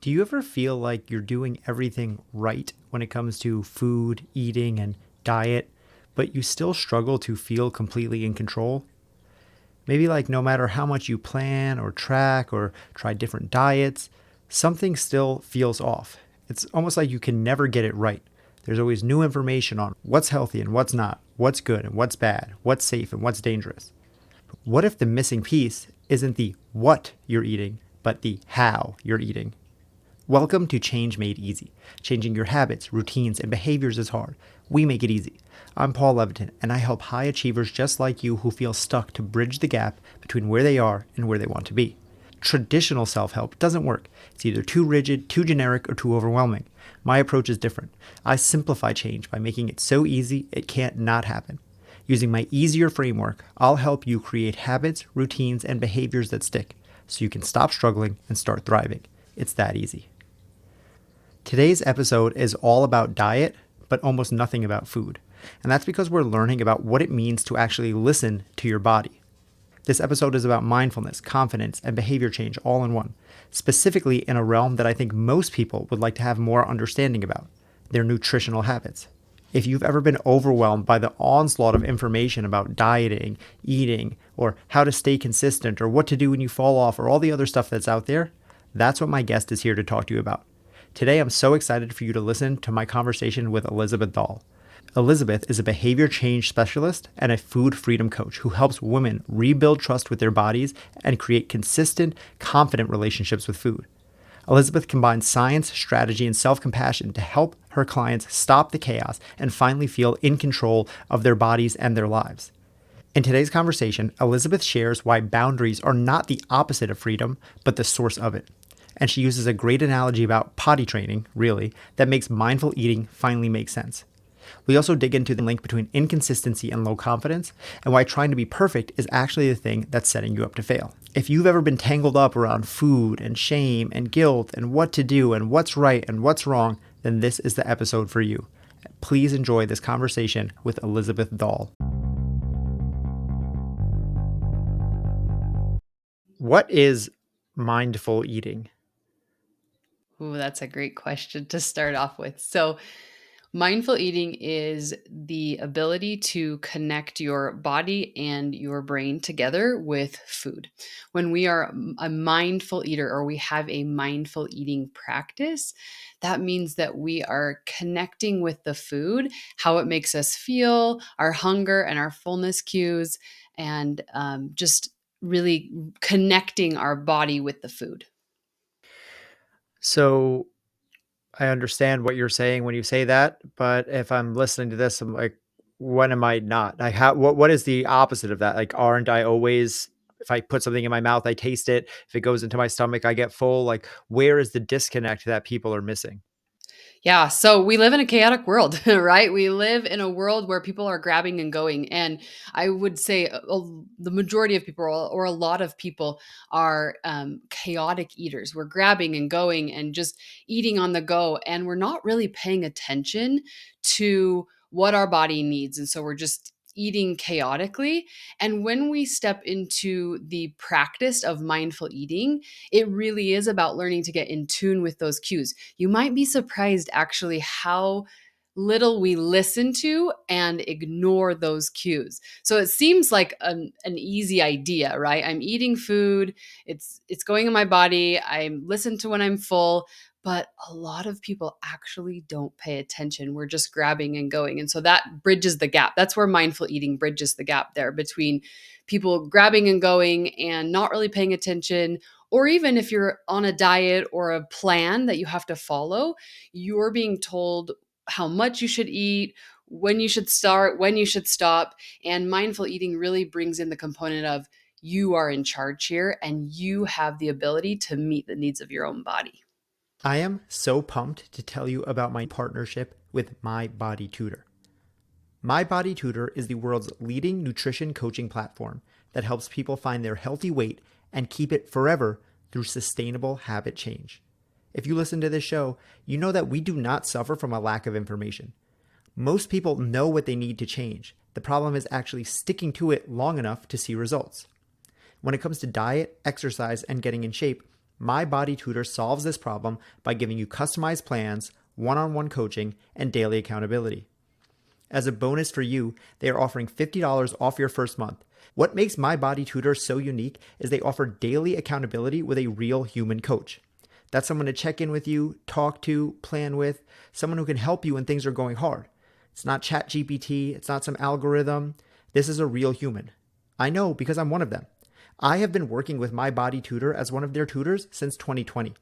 Do you ever feel like you're doing everything right when it comes to food, eating, and diet, but you still struggle to feel completely in control? Maybe like no matter how much you plan or track or try different diets, something still feels off. It's almost like you can never get it right. There's always new information on what's healthy and what's not, what's good and what's bad, what's safe and what's dangerous. What if the missing piece isn't the what you're eating, but the how you're eating? Welcome to Change Made Easy. Changing your habits, routines, and behaviors is hard. We make it easy. I'm Paul Leviton, and I help high achievers just like you who feel stuck to bridge the gap between where they are and where they want to be. Traditional self-help doesn't work. It's either too rigid, too generic, or too overwhelming. My approach is different. I simplify change by making it so easy it can't not happen. Using my easier framework, I'll help you create habits, routines, and behaviors that stick so you can stop struggling and start thriving. It's that easy. Today's episode is all about diet, but almost nothing about food. And that's because we're learning about what it means to actually listen to your body. This episode is about mindfulness, confidence, and behavior change all in one, specifically in a realm that I think most people would like to have more understanding about, their nutritional habits. If you've ever been overwhelmed by the onslaught of information about dieting, eating, or how to stay consistent, or what to do when you fall off, or all the other stuff that's out there, that's what my guest is here to talk to you about. Today, I'm so excited for you to listen to my conversation with Elizabeth Dall. Elizabeth is a behavior change specialist and a food freedom coach who helps women rebuild trust with their bodies and create consistent, confident relationships with food. Elizabeth combines science, strategy, and self-compassion to help her clients stop the chaos and finally feel in control of their bodies and their lives. In today's conversation, Elizabeth shares why boundaries are not the opposite of freedom, but the source of it. And she uses a great analogy about potty training, really, that makes mindful eating finally make sense. We also dig into the link between inconsistency and low confidence, and why trying to be perfect is actually the thing that's setting you up to fail. If you've ever been tangled up around food and shame and guilt and what to do and what's right and what's wrong, then this is the episode for you. Please enjoy this conversation with Elizabeth Dall. What is mindful eating? Ooh, that's a great question to start off with. So, mindful eating is the ability to connect your body and your brain together with food. When we are a mindful eater or we have a mindful eating practice, that means that we are connecting with the food, how it makes us feel, our hunger and our fullness cues, and just really connecting our body with the food. So I understand what you're saying when you say that, but if I'm listening to this, I'm like, when am I not? Like, what is the opposite of that? Like, aren't I always, if I put something in my mouth, I taste it. If it goes into my stomach, I get full. Like, where is the disconnect that people are missing? Yeah, so we live in a chaotic world, right? We live in a world where people are grabbing and going. And I would say the majority of people, or a lot of people, are chaotic eaters. We're grabbing and going and just eating on the go. And we're not really paying attention to what our body needs. And so we're just eating chaotically. And when we step into the practice of mindful eating, it really is about learning to get in tune with those cues. You might be surprised actually how little we listen to and ignore those cues. So it seems like an easy idea, right? I'm eating food, it's going in my body, I listen to when I'm full, but a lot of people actually don't pay attention. We're just grabbing and going. And so that bridges the gap. That's where mindful eating bridges the gap there between people grabbing and going and not really paying attention, or even if you're on a diet or a plan that you have to follow, you're being told how much you should eat, when you should start, when you should stop. And mindful eating really brings in the component of you are in charge here and you have the ability to meet the needs of your own body. I am so pumped to tell you about my partnership with My Body Tutor. My Body Tutor is the world's leading nutrition coaching platform that helps people find their healthy weight and keep it forever through sustainable habit change. If you listen to this show, you know that we do not suffer from a lack of information. Most people know what they need to change. The problem is actually sticking to it long enough to see results. When it comes to diet, exercise, and getting in shape, My Body Tutor solves this problem by giving you customized plans, one on one coaching, and daily accountability. As a bonus for you, they are offering $50 off your first month. What makes My Body Tutor so unique is they offer daily accountability with a real human coach. That's someone to check in with you, talk to, plan with, someone who can help you when things are going hard. It's not ChatGPT, it's not some algorithm. This is a real human. I know because I'm one of them. I have been working with My Body Tutor as one of their tutors since 2020.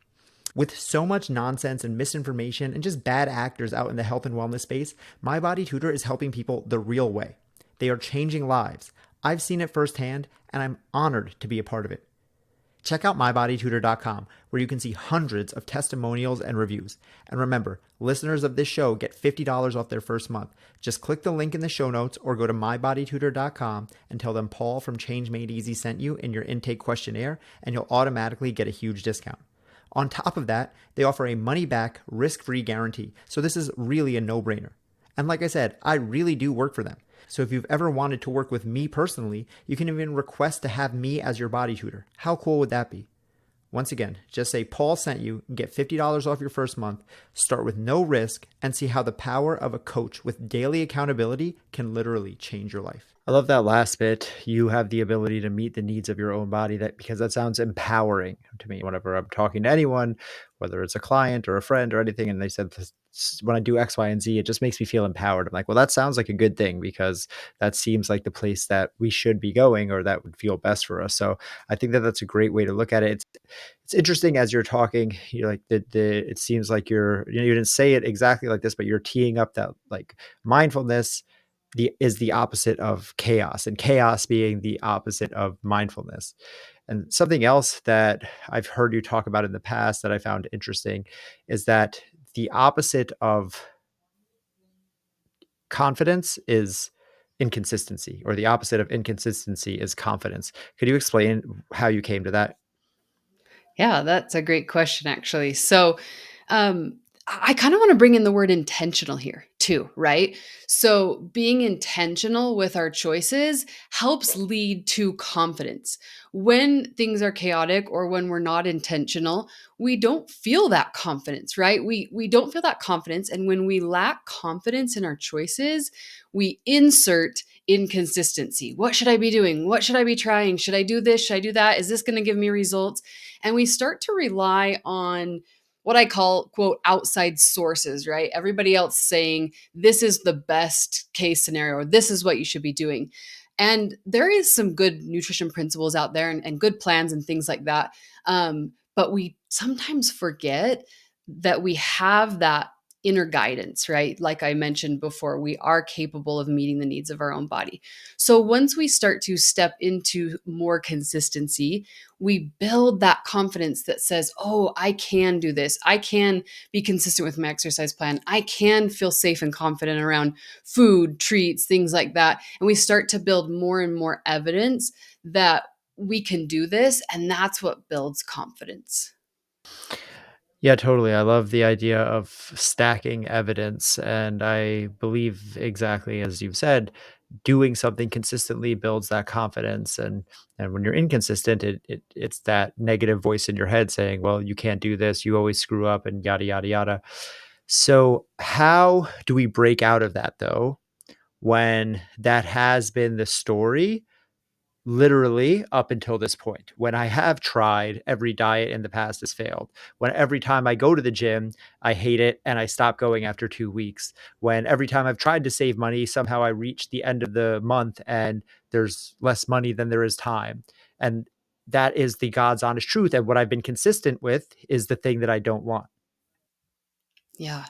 With so much nonsense and misinformation and just bad actors out in the health and wellness space, My Body Tutor is helping people the real way. They are changing lives. I've seen it firsthand, and I'm honored to be a part of it. Check out mybodytutor.com, where you can see hundreds of testimonials and reviews. And remember, listeners of this show get $50 off their first month. Just click the link in the show notes or go to mybodytutor.com and tell them Paul from Change Made Easy sent you in your intake questionnaire, and you'll automatically get a huge discount. On top of that, they offer a money-back, risk-free guarantee, so this is really a no-brainer. And like I said, I really do work for them. So if you've ever wanted to work with me personally, you can even request to have me as your body tutor. How cool would that be? Once again, just say Paul sent you and get $50 off your first month, start with no risk, and see how the power of a coach with daily accountability can literally change your life. I love that last bit. You have the ability to meet the needs of your own body, because that sounds empowering to me whenever I'm talking to anyone, whether it's a client or a friend or anything. And they said, when I do X, Y, and Z, it just makes me feel empowered. I'm like, well, that sounds like a good thing, because that seems like the place that we should be going, or that would feel best for us. So I think that that's a great way to look at it. It's interesting as you're talking, you're like it seems like you didn't say it exactly like this, but you're teeing up that like mindfulness is the opposite of chaos, and chaos being the opposite of mindfulness. And something else that I've heard you talk about in the past that I found interesting is that the opposite of confidence is inconsistency, or the opposite of inconsistency is confidence. Could you explain how you came to that? Yeah, that's a great question, actually. So, I kind of want to bring in the word intentional here too, right? So, being intentional with our choices helps lead to confidence. When things are chaotic or when we're not intentional, we don't feel that confidence, right? We don't feel that confidence, and when we lack confidence in our choices, we insert inconsistency. What should I be doing? What should I be trying? Should I do this? Should I do that? Is this going to give me results? And we start to rely on what I call, quote, outside sources, right? Everybody else saying, this is the best case scenario, or this is what you should be doing. And there is some good nutrition principles out there, and good plans and things like that. But we sometimes forget that we have that inner guidance, right? Like I mentioned before, we are capable of meeting the needs of our own body. So once we start to step into more consistency, we build that confidence that says, oh, I can do this. I can be consistent with my exercise plan. I can feel safe and confident around food, treats, things like that. And we start to build more and more evidence that we can do this. And that's what builds confidence. Yeah, totally. I love the idea of stacking evidence. And I believe exactly as you've said, doing something consistently builds that confidence. And when you're inconsistent, it's that negative voice in your head saying, well, you can't do this, you always screw up, and yada yada yada. So how do we break out of that though, when that has been the story literally up until this point? When I have tried every diet in the past has failed, when every time I go to the gym I hate it and I stop going after 2 weeks, when every time I've tried to save money somehow I reach the end of the month and there's less money than there is time. And that is the God's honest truth, and what I've been consistent with is the thing that I don't want. Yeah.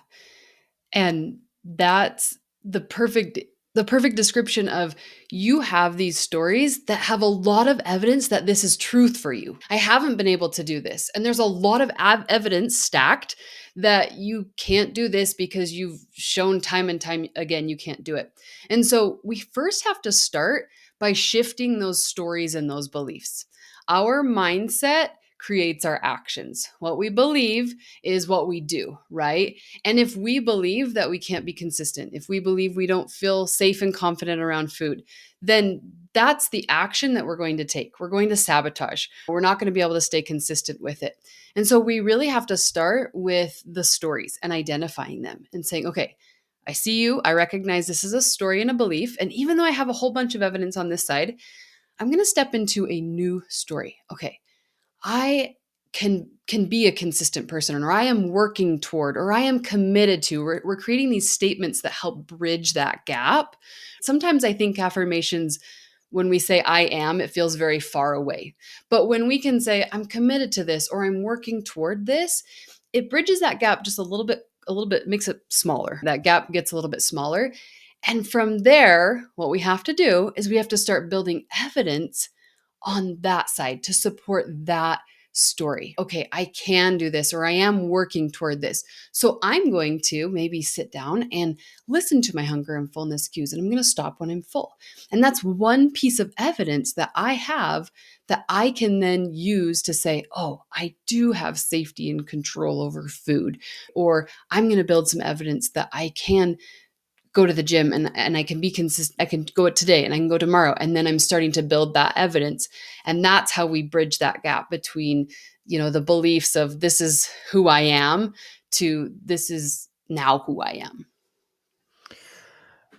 And that's the perfect description of, you have these stories that have a lot of evidence that this is truth for you. I haven't been able to do this. And there's a lot of evidence stacked that you can't do this because you've shown time and time again you can't do it. And so we first have to start by shifting those stories and those beliefs. Our mindset creates our actions. What we believe is what we do, right? And if we believe that we can't be consistent, if we believe we don't feel safe and confident around food, then that's the action that we're going to take. We're going to sabotage. We're not going to be able to stay consistent with it. And so we really have to start with the stories and identifying them and saying, okay, I see you. I recognize this is a story and a belief. And even though I have a whole bunch of evidence on this side, I'm going to step into a new story. Okay, I can be a consistent person, or I am working toward, or I am committed to. We're creating these statements that help bridge that gap. Sometimes I think affirmations, when we say I am, it feels very far away. But when we can say I'm committed to this, or I'm working toward this, it bridges that gap just a little bit, makes it smaller. That gap gets a little bit smaller. And from there, what we have to do is we have to start building evidence on that side to support that story. Okay, I can do this, or I am working toward this. So I'm going to maybe sit down and listen to my hunger and fullness cues, and I'm going to stop when I'm full. And that's one piece of evidence that I have that I can then use to say, oh, I do have safety and control over food. Or I'm going to build some evidence that I can go to the gym and I can be consistent. I can go today and I can go tomorrow. And then I'm starting to build that evidence. And that's how we bridge that gap between, the beliefs of this is who I am to this is now who I am.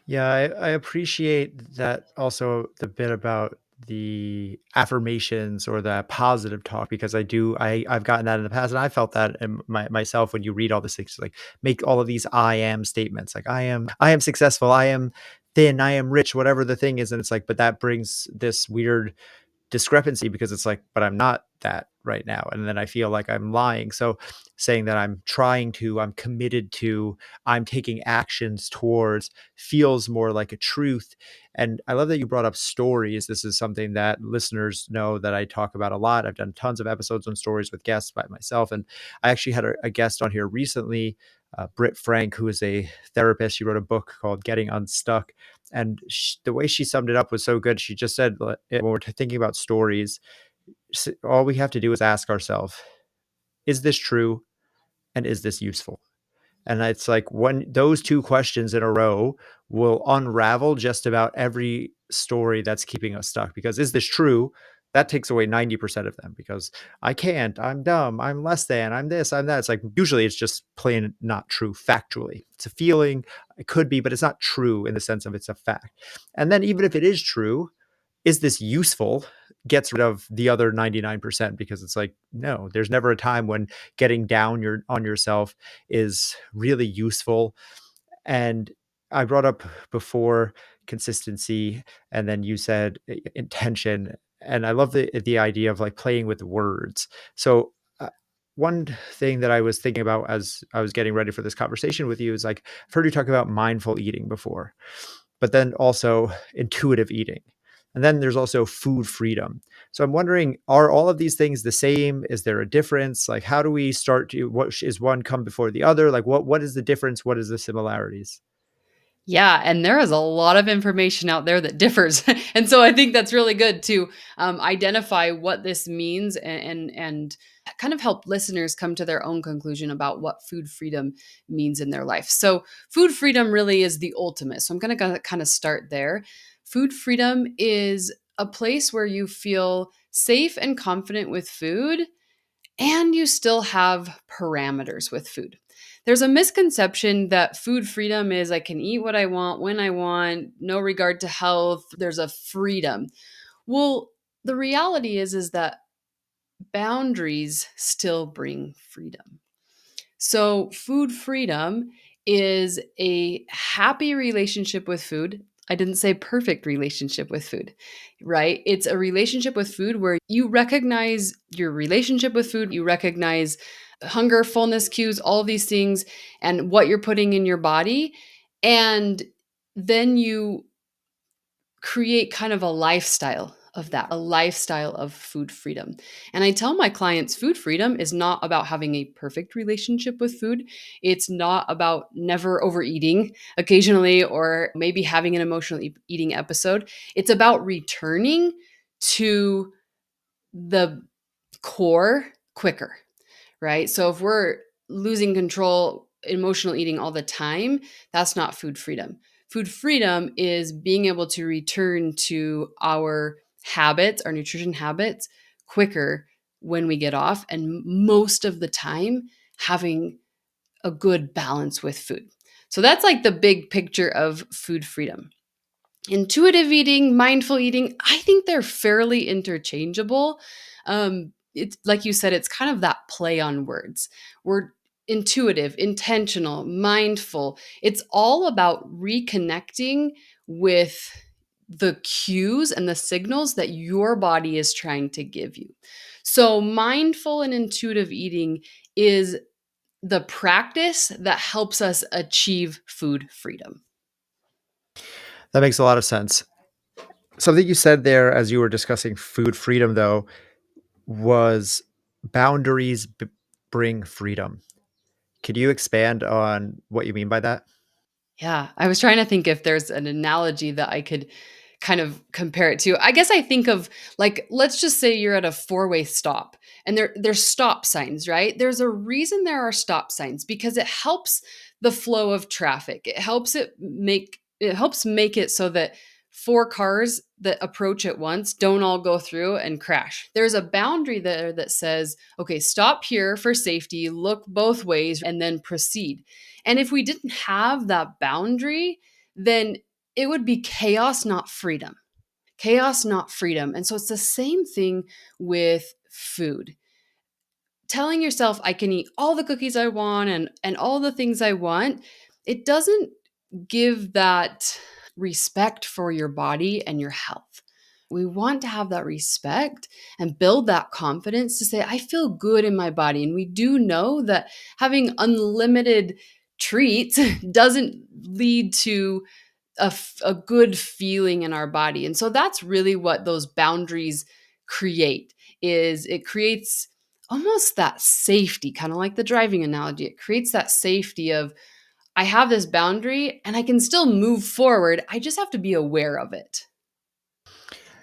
Yeah, I appreciate that also the bit about the affirmations or the positive talk because I've gotten that in the past and I felt that in myself when you read all these things like make all of these I am statements like I am successful, I am thin, I am rich, whatever the thing is, and it's like but that brings this weird discrepancy because it's like, but I'm not that right now. And then I feel like I'm lying. So saying that I'm committed to, I'm taking actions towards feels more like a truth. And I love that you brought up stories. This is something that listeners know that I talk about a lot. I've done tons of episodes on stories with guests by myself. And I actually had a guest on here recently, Britt Frank, who is a therapist. She wrote a book called Getting Unstuck. And the way she summed it up was so good. She just said, when we're thinking about stories, all we have to do is ask ourselves, is this true? And is this useful? And it's like when those two questions in a row will unravel just about every story that's keeping us stuck. Because is this true? That takes away 90% of them because I can't, I'm dumb, I'm less than, I'm this, I'm that. It's like usually it's just plain not true factually. It's a feeling, it could be, but it's not true in the sense of it's a fact. And then even if it is true, is this useful? Gets rid of the other 99% because it's like, no, there's never a time when getting down on yourself is really useful. And I brought up before consistency, and then you said intention. And I love the idea of like playing with words. So one thing that I was thinking about as I was getting ready for this conversation with you is like I've heard you talk about mindful eating before, but then also intuitive eating. And then there's also food freedom. So I'm wondering, are all of these things the same? Is there a difference? Like, how do we start to, what is one come before the other? Like, what is the difference? What is the similarities? Yeah, and there is a lot of information out there that differs, and so I think that's really good to identify what this means and kind of help listeners come to their own conclusion about what food freedom means in their life. So, food freedom really is the ultimate. So, I'm going to kind of start there. Food freedom is a place where you feel safe and confident with food and you still have parameters with food. There's a misconception that food freedom is I can eat what I want when I want, no regard to health. There's a freedom. Well, the reality is that boundaries still bring freedom. So, food freedom is a happy relationship with food. I didn't say perfect relationship with food, right? It's a relationship with food where you recognize your relationship with food, you recognize hunger, fullness cues, all of these things, and what you're putting in your body. And then you create kind of a lifestyle of that, a lifestyle of food freedom. And I tell my clients food freedom is not about having a perfect relationship with food. It's not about never overeating occasionally or maybe having an emotional eating episode. It's about returning to the core quicker, right? So if we're losing control, emotional eating all the time, that's not food freedom. Food freedom is being able to return to our habits, our nutrition habits, quicker when we get off, and most of the time having a good balance with food. So that's like the big picture of food freedom. Intuitive eating, mindful eating, I think they're fairly interchangeable. It's like you said, it's kind of that play on words. We're intuitive, intentional, mindful. It's all about reconnecting with the cues and the signals that your body is trying to give you. So, mindful and intuitive eating is the practice that helps us achieve food freedom. That makes a lot of sense. Something you said there as you were discussing food freedom, though, was boundaries bring freedom. Could you expand on what you mean by that? Yeah, I was trying to think if there's an analogy that I could kind of compare it to. I guess I think of like let's just say you're at a four-way stop and there's stop signs, right? There's a reason there are stop signs because it helps the flow of traffic. It helps make it so that four cars that approach at once don't all go through and crash. There's a boundary there that says, okay, stop here for safety, look both ways and then proceed. And if we didn't have that boundary, then it would be chaos, not freedom. Chaos, not freedom. And so it's the same thing with food. Telling yourself I can eat all the cookies I want and all the things I want, it doesn't give that respect for your body and your health. We want to have that respect and build that confidence to say, I feel good in my body. And we do know that having unlimited treats doesn't lead to a good feeling in our body. And so that's really what those boundaries create is it creates almost that safety, kind of like the driving analogy. It creates that safety of I have this boundary and I can still move forward. I just have to be aware of it.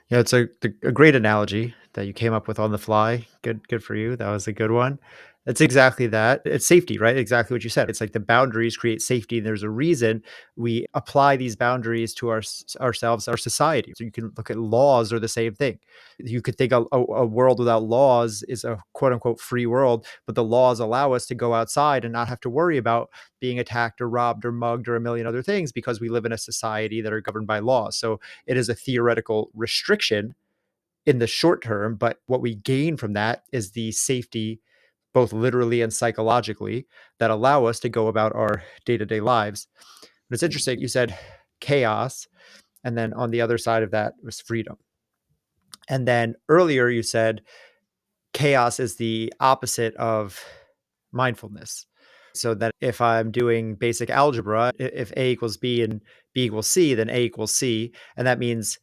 Yeah, it's a great analogy that you came up with on the fly. Good for you. That was a good one. It's exactly that. It's safety, right? Exactly what you said. It's like the boundaries create safety, and there's a reason we apply these boundaries to ourselves, our society. So you can look at laws are the same thing. You could think a world without laws is a quote unquote free world, but the laws allow us to go outside and not have to worry about being attacked or robbed or mugged or a million other things because we live in a society that are governed by laws. So it is a theoretical restriction in the short term, but what we gain from that is the safety, both literally and psychologically, that allow us to go about our day-to-day lives. But it's interesting, you said chaos, and then on the other side of that was freedom. And then earlier you said chaos is the opposite of mindfulness. So that if I'm doing basic algebra, if A equals B and B equals C, then A equals C. And that means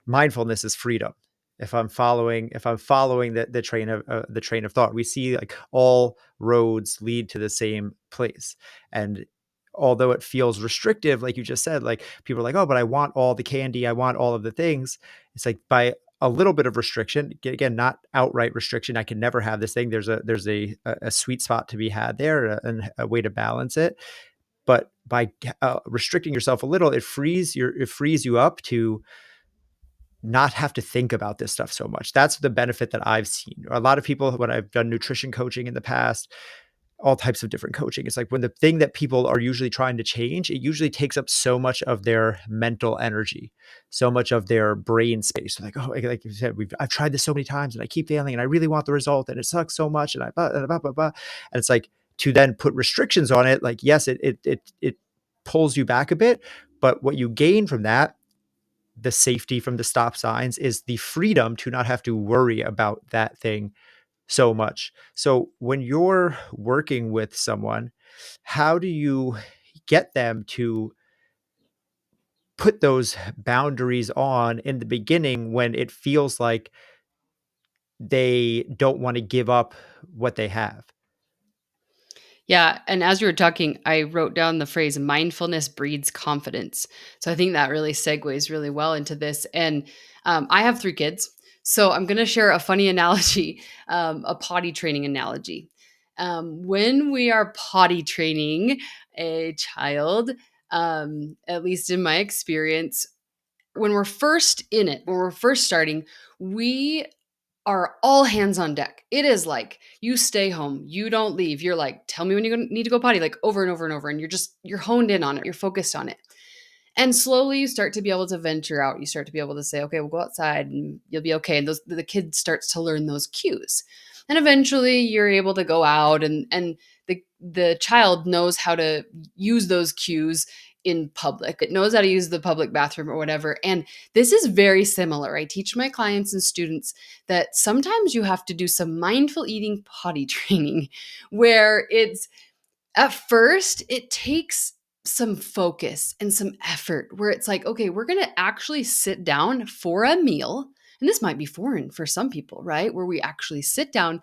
mindfulness is freedom. If I'm following the train of thought, we see like all roads lead to the same place. And although it feels restrictive, like you just said, like people are like, oh, but I want all the candy, I want all of the things. It's like by a little bit of restriction, again, not outright restriction. I can never have this thing. There's a sweet spot to be had there, and a way to balance it. But by restricting yourself a little, it frees you up to not have to think about this stuff so much. That's the benefit that I've seen. A lot of people, when I've done nutrition coaching in the past, all types of different coaching. It's like when the thing that people are usually trying to change, it usually takes up so much of their mental energy, so much of their brain space. Like, oh, like you said, I've tried this so many times and I keep failing and I really want the result and it sucks so much and and it's like to then put restrictions on it. Like, yes, it pulls you back a bit, but what you gain from that, the safety from the stop signs, is the freedom to not have to worry about that thing so much. So when you're working with someone, how do you get them to put those boundaries on in the beginning when it feels like they don't want to give up what they have? Yeah, and as you were talking, I wrote down the phrase mindfulness breeds confidence. So I think that really segues really well into this. And I have three kids. So I'm going to share a funny analogy, a potty training analogy. When we are potty training a child, At least in my experience, when we're first in it, when we're first starting, we are all hands on deck. It is like you stay home, you don't leave. You're like, tell me when you need to go potty, like over and over and over. And you're honed in on it, you're focused on it. And slowly you start to be able to venture out. You start to be able to say, okay, we'll go outside and you'll be okay. And the kid starts to learn those cues. And eventually you're able to go out and the child knows how to use those cues in public. It knows how to use the public bathroom or whatever. And this is very similar. I teach my clients and students that sometimes you have to do some mindful eating potty training where it's at first, it takes some focus and some effort where it's like, okay, we're going to actually sit down for a meal. And this might be foreign for some people, right? Where we actually sit down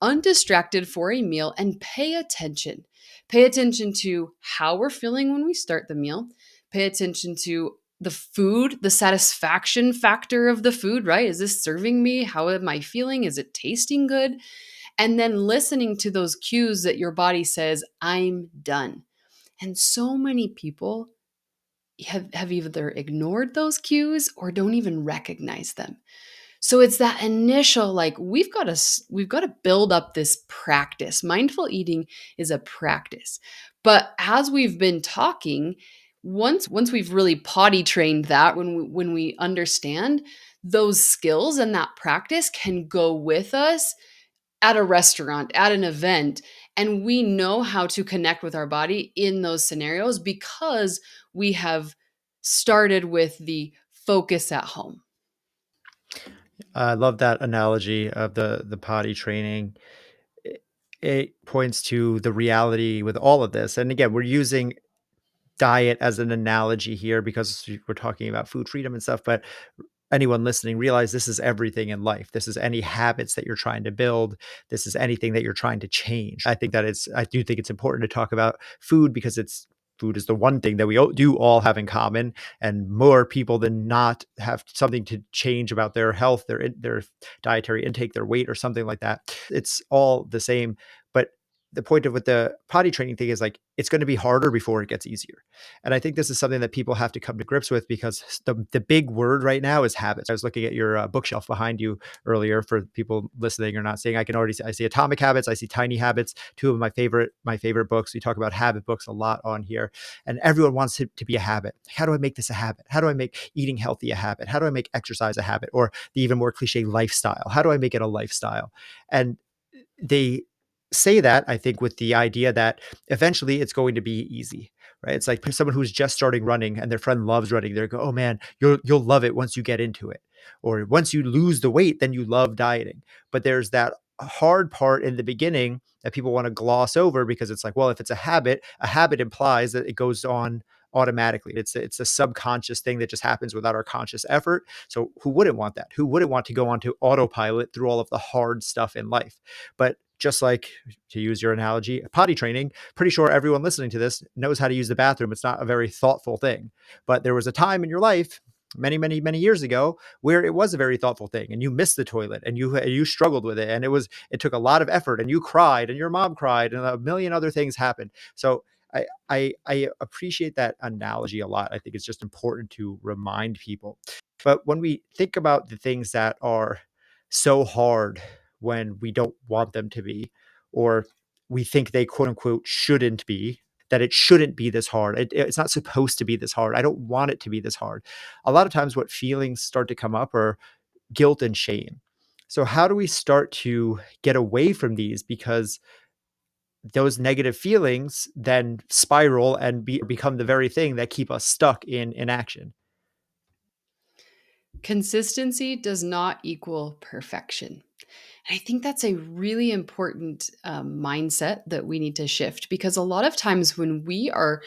undistracted for a meal and pay attention. Pay attention to how we're feeling when we start the meal. Pay attention to the food, the satisfaction factor of the food, right? Is this serving me? How am I feeling? Is it tasting good? And then listening to those cues that your body says, I'm done. And so many people have either ignored those cues or don't even recognize them. So it's that initial like we've got to build up this practice. Mindful eating is a practice. But as we've been talking, once we've really potty trained that, when we understand those skills and that practice can go with us at a restaurant, at an event, and we know how to connect with our body in those scenarios because we have started with the focus at home. I love that analogy of the potty training. It points to the reality with all of this. And again, we're using diet as an analogy here because we're talking about food freedom and stuff, but anyone listening, realize this is everything in life. This is any habits that you're trying to build. This is anything that you're trying to change. I do think it's important to talk about food because food is the one thing that we do all have in common, and more people than not have something to change about their health, their dietary intake, their weight, or something like that. It's all the same. But the point of with the potty training thing is like it's going to be harder before it gets easier. And I think this is something that people have to come to grips with because the big word right now is habits. I was looking at your bookshelf behind you earlier for people listening or not seeing. I can already see, I see Atomic Habits, I see Tiny Habits, two of my favorite books. We talk about habit books a lot on here, and everyone wants it to be a habit. How do I make this a habit? How do I make eating healthy a habit? How do I make exercise a habit? Or the even more cliche lifestyle. How do I make it a lifestyle? And they say that, I think, with the idea that eventually it's going to be easy, right? It's like someone who's just starting running and their friend loves running. They go, "Oh man, you'll love it once you get into it." Or once you lose the weight, then you love dieting. But there's that hard part in the beginning that people want to gloss over because it's like, well, if it's a habit implies that it goes on automatically. It's a subconscious thing that just happens without our conscious effort. So who wouldn't want that? Who wouldn't want to go onto autopilot through all of the hard stuff in life? But just like, to use your analogy, potty training, pretty sure everyone listening to this knows how to use the bathroom. It's not a very thoughtful thing. But there was a time in your life many, many, many years ago where it was a very thoughtful thing and you missed the toilet and you struggled with it. And it took a lot of effort and you cried and your mom cried and a million other things happened. So I appreciate that analogy a lot. I think it's just important to remind people. But when we think about the things that are so hard when we don't want them to be, or we think they quote unquote shouldn't be, that it shouldn't be this hard. It's not supposed to be this hard. I don't want it to be this hard. A lot of times, what feelings start to come up are guilt and shame. So, how do we start to get away from these? Because those negative feelings then spiral and become the very thing that keep us stuck in inaction. Consistency does not equal perfection. And I think that's a really important mindset that we need to shift because a lot of times when we are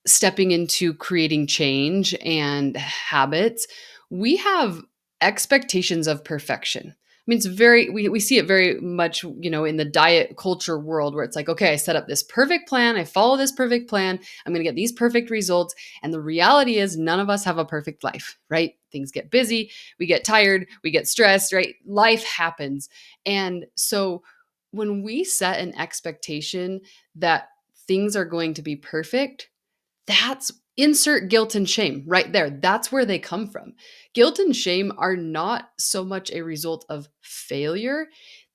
stepping into creating change and habits, we have expectations of perfection. I mean, we see it very much, in the diet culture world where it's like, okay, I set up this perfect plan, I follow this perfect plan, I'm going to get these perfect results. And the reality is, none of us have a perfect life, right? Things get busy, we get tired, we get stressed, right? Life happens. And so when we set an expectation that things are going to be perfect, That's insert guilt and shame right there. That's where they come from. Guilt and shame are not so much a result of failure,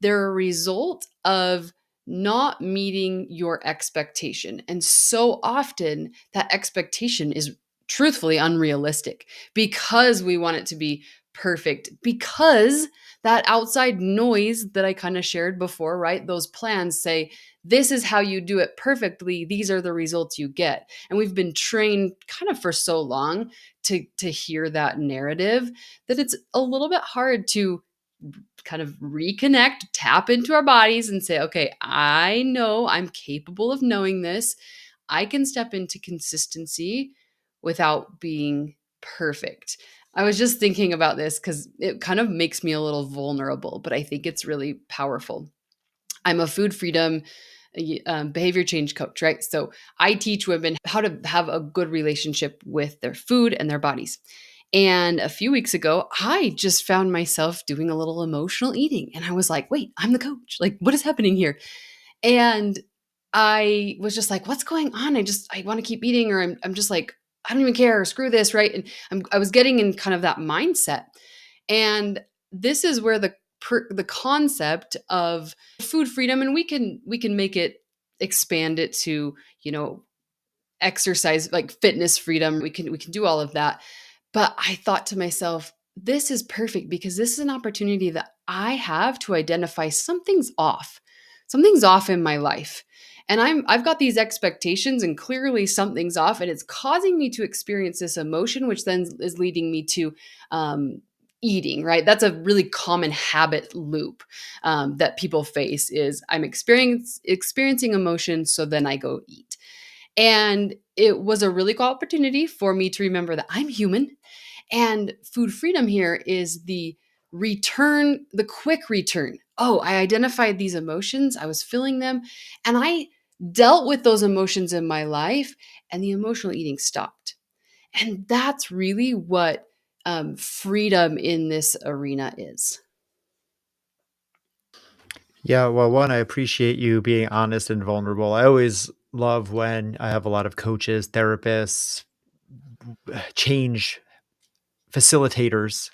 they're a result of not meeting your expectation. And so often that expectation is truthfully unrealistic because we want it to be perfect, because that outside noise that I kind of shared before, right? Those plans say, this is how you do it perfectly. These are the results you get. And we've been trained kind of for so long to hear that narrative that it's a little bit hard to kind of reconnect, tap into our bodies and say, okay, I know I'm capable of knowing this. I can step into consistency without being perfect. I was just thinking about this because it kind of makes me a little vulnerable, but I think it's really powerful. I'm a food freedom behavior change coach, right? So I teach women how to have a good relationship with their food and their bodies. And a few weeks ago, I just found myself doing a little emotional eating. And I was like, wait, I'm the coach. Like, what is happening here? And I was just like, what's going on? I want to keep eating, or I'm just like, I don't even care, screw this, right? And I was getting in kind of that mindset. And this is where the concept of food freedom, and we can make it, expand it to, you know, exercise, like fitness freedom. We can do all of that. But I thought to myself, this is perfect because this is an opportunity that I have to identify something's off. Something's off in my life. And I've got these expectations and clearly something's off and it's causing me to experience this emotion, which then is leading me to eating, right? That's a really common habit loop that people face is I'm experiencing emotion, so then I go eat. And it was a really cool opportunity for me to remember that I'm human and food freedom here is the return, the quick return. Oh, I identified these emotions, I was feeling them, and I dealt with those emotions in my life, and the emotional eating stopped. And that's really what freedom in this arena is. Yeah, well, one, I appreciate you being honest and vulnerable. I always love when I have a lot of coaches, therapists, change facilitators,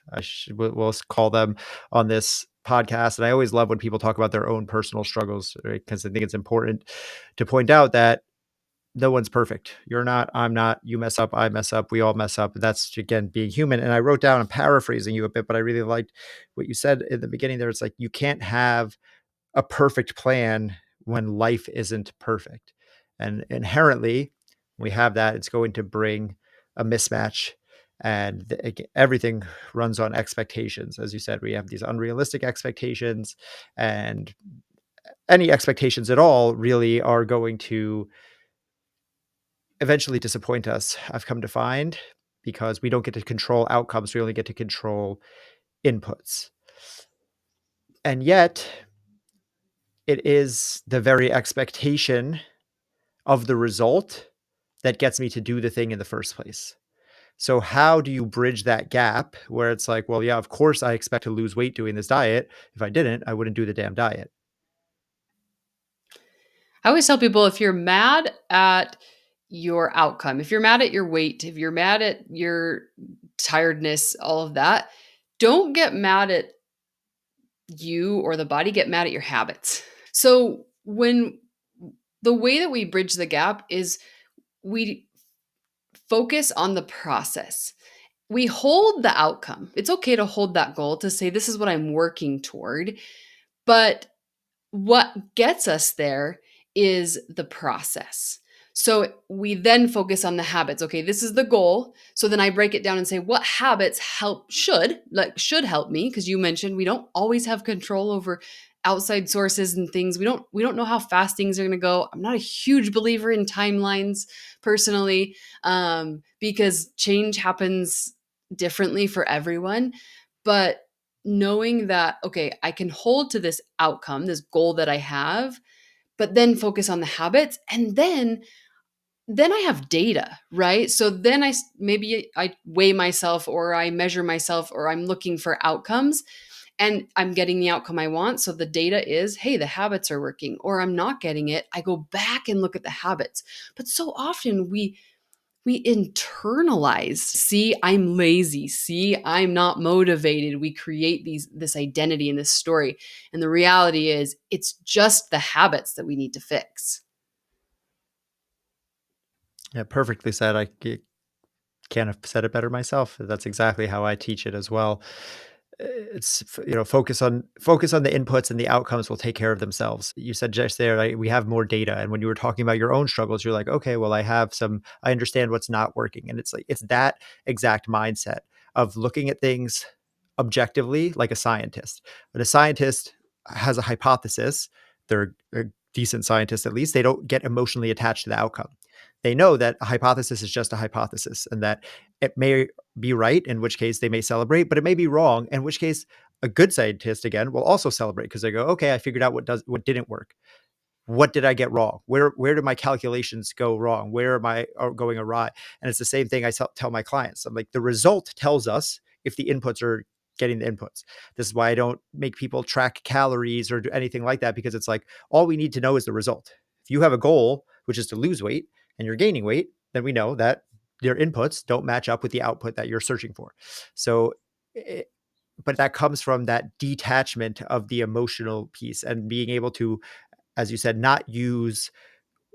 we'll call them, on this podcast. And I always love when people talk about their own personal struggles, right? Because I think it's important to point out that no one's perfect. You're not, I'm not, you mess up, I mess up, we all mess up. That's again being human. And I wrote down, I'm paraphrasing you a bit, but I really liked what you said in the beginning there. It's like you can't have a perfect plan when life isn't perfect. And inherently, we have that, it's going to bring a mismatch. And everything runs on expectations. As you said, we have these unrealistic expectations, and any expectations at all really are going to eventually disappoint us, I've come to find, because we don't get to control outcomes. We only get to control inputs. And yet, it is the very expectation of the result that gets me to do the thing in the first place. So how do you bridge that gap where it's like, well, yeah, of course I expect to lose weight doing this diet. If I didn't, I wouldn't do the damn diet. I always tell people if you're mad at your outcome, if you're mad at your weight, if you're mad at your tiredness, all of that, don't get mad at you or the body, get mad at your habits. So, when the way that we bridge the gap is we focus on the process. We hold the outcome. It's okay to hold that goal to say, this is what I'm working toward. But what gets us there is the process. So we then focus on the habits. Okay, this is the goal. So then I break it down and say what habits should help me, because you mentioned we don't always have control over outside sources and things. We don't know how fast things are going to go. I'm not a huge believer in timelines personally, because change happens differently for everyone. But knowing that, okay, I can hold to this outcome, this goal that I have, but then focus on the habits, and then I have data, right? So then maybe I weigh myself or I measure myself or I'm looking for outcomes and I'm getting the outcome I want. So the data is, hey, the habits are working, or I'm not getting it. I go back and look at the habits. But so often we internalize. See, I'm lazy. See, I'm not motivated. We create this identity and this story. And the reality is it's just the habits that we need to fix. Yeah, perfectly said. Can't have said it better myself. That's exactly how I teach it as well. It's focus on the inputs, and the outcomes will take care of themselves. You said just there, like, we have more data, and when you were talking about your own struggles, you're like, okay, well, I understand what's not working, and it's like it's that exact mindset of looking at things objectively, like a scientist. When a scientist has a hypothesis, they're a decent scientist at least. They don't get emotionally attached to the outcome. They know that a hypothesis is just a hypothesis, and that it may be right, in which case they may celebrate, but it may be wrong, in which case a good scientist again will also celebrate because they go, okay, I figured out what didn't work. What did I get wrong? Where did my calculations go wrong? Where am I going awry? And it's the same thing I tell my clients. I'm like, the result tells us if the inputs are getting the inputs. This is why I don't make people track calories or do anything like that, because it's like, all we need to know is the result. If you have a goal, which is to lose weight, and you're gaining weight, then we know that your inputs don't match up with the output that you're searching for. So, but that comes from that detachment of the emotional piece and being able to, as you said, not use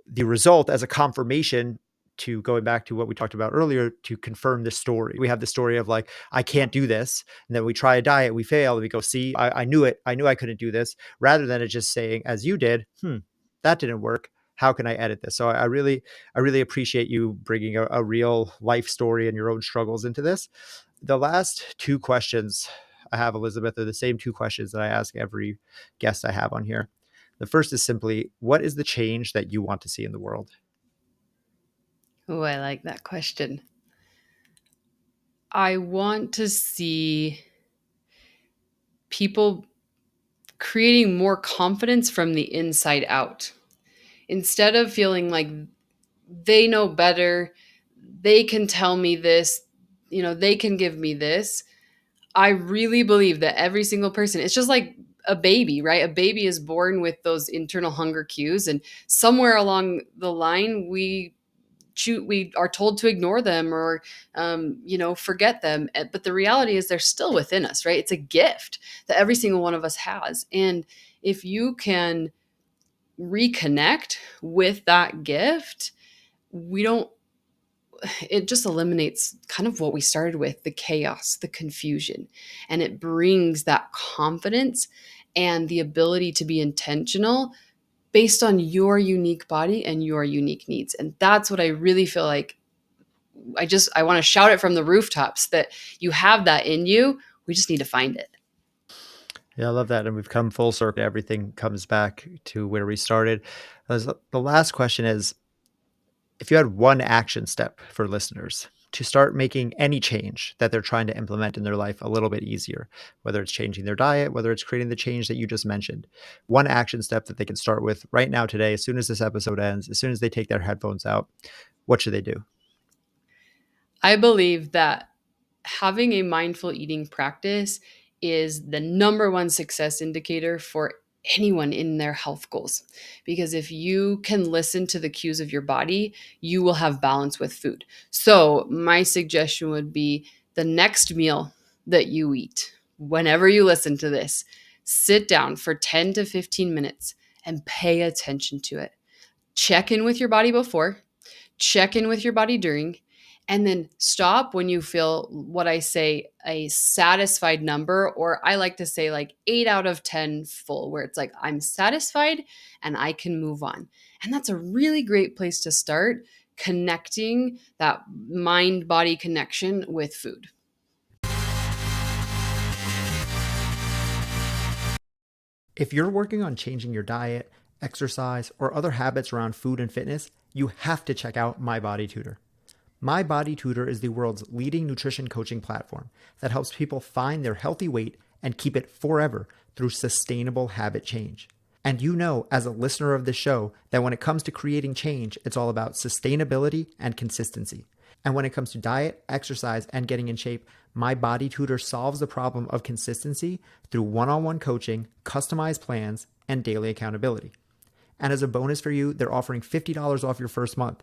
the result as a confirmation, to going back to what we talked about earlier, to confirm the story. We have the story of like, I can't do this. And then we try a diet, we fail, and we go, see, I knew it. I knew I couldn't do this, rather than it just saying, as you did, that didn't work. How can I edit this? So I really appreciate you bringing a real life story and your own struggles into this. The last two questions I have, Elizabeth, are the same two questions that I ask every guest I have on here. The first is simply, what is the change that you want to see in the world? Oh, I like that question. I want to see people creating more confidence from the inside out. Instead of feeling like they know better, they can tell me this, they can give me this. I really believe that every single person, it's just like a baby, right? A baby is born with those internal hunger cues, and somewhere along the line, we are told to ignore them or forget them. But the reality is they're still within us, right? It's a gift that every single one of us has. And if you can reconnect with that gift, we don't it just eliminates kind of what we started with, the chaos, the confusion, and it brings that confidence and the ability to be intentional based on your unique body and your unique needs. And that's what I really feel like I want to shout it from the rooftops, that you have that in you. We just need to find it. Yeah, I love that. And we've come full circle. Everything comes back to where we started. The last question is, if you had one action step for listeners to start making any change that they're trying to implement in their life a little bit easier, whether it's changing their diet, whether it's creating the change that you just mentioned, one action step that they can start with right now, today, as soon as this episode ends, as soon as they take their headphones out, what should they do? I believe that having a mindful eating practice is the number one success indicator for anyone in their health goals. Because if you can listen to the cues of your body, you will have balance with food. So, my suggestion would be the next meal that you eat, whenever you listen to this, sit down for 10 to 15 minutes and pay attention to it. Check in with your body before, check in with your body during, and then stop when you feel what I say a satisfied number, or I like to say like 8 out of 10 full, where it's like I'm satisfied and I can move on. And that's a really great place to start connecting that mind body connection with food. If you're working on changing your diet, exercise, or other habits around food and fitness, you have to check out My Body Tutor. My Body Tutor is the world's leading nutrition coaching platform that helps people find their healthy weight and keep it forever through sustainable habit change. And you know, as a listener of this show, that when it comes to creating change, it's all about sustainability and consistency. And when it comes to diet, exercise, and getting in shape, My Body Tutor solves the problem of consistency through one-on-one coaching, customized plans, and daily accountability. And as a bonus for you, they're offering $50 off your first month.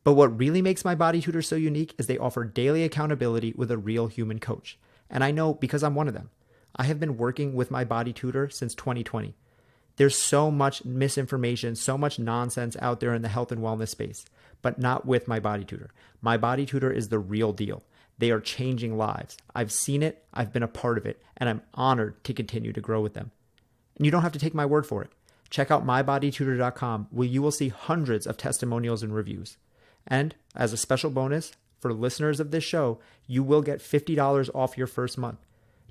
But what really makes my body tutor so unique is they offer daily accountability with a real human coach. And I know because I'm one of them. I have been working with my body tutor since 2020. There's so much misinformation, so much nonsense out there in the health and wellness space, but not with my body tutor. My body tutor is the real deal. They are changing lives. I've seen it, I've been a part of it, and I'm honored to continue to grow with them. And you don't have to take my word for it. Check out mybodytutor.com where you will see hundreds of testimonials and reviews. And as a special bonus, for listeners of this show, you will get $50 off your first month.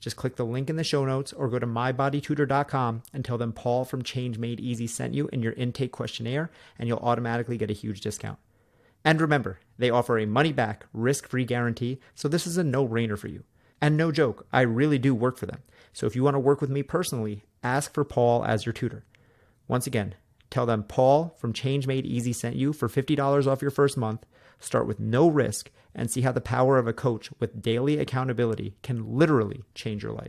Just click the link in the show notes or go to mybodytutor.com and tell them Paul from Change Made Easy sent you in your intake questionnaire, and you'll automatically get a huge discount. And remember, they offer a money-back, risk-free guarantee, so this is a no-brainer for you. And no joke, I really do work for them. So if you want to work with me personally, ask for Paul as your tutor. Once again, tell them Paul from Change Made Easy sent you for $50 off your first month. Start with no risk and see how the power of a coach with daily accountability can literally change your life.